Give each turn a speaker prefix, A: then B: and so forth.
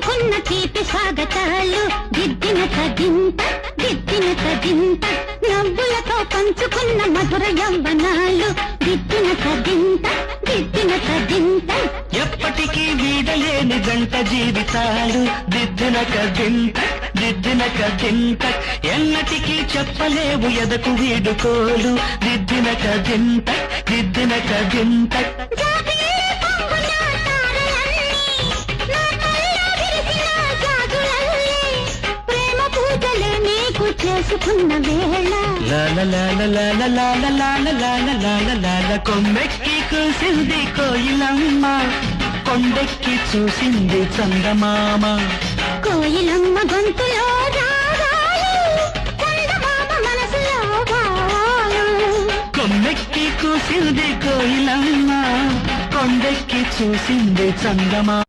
A: పంచుకున్న తీపి స్వాగతాలు దిద్దిన తగింత నవ్వులతో పంచుకున్న మధుర యవ్వనాలు దిద్దిన తగింత
B: ఎప్పటికీ వీడలేని జంట జీవితాలు దిద్దిన కదింత ఎన్నటికీ చెప్పలేవు ఎదకు వీడుకోలు దిద్దిన కదింత
A: చేసుకున్న వేళ
B: కొమ్మెక్కి కూసింది కోయిలమ్మ కొండెక్కి చూసింది చందమామ
A: కోయిలమ్మ గొంతులో రాగాలు చందమామ మనసులో భావాలు
B: కొమ్మెక్కి కూసింది కోయిలమ్మ కొండెక్కి చూసింది చందమామ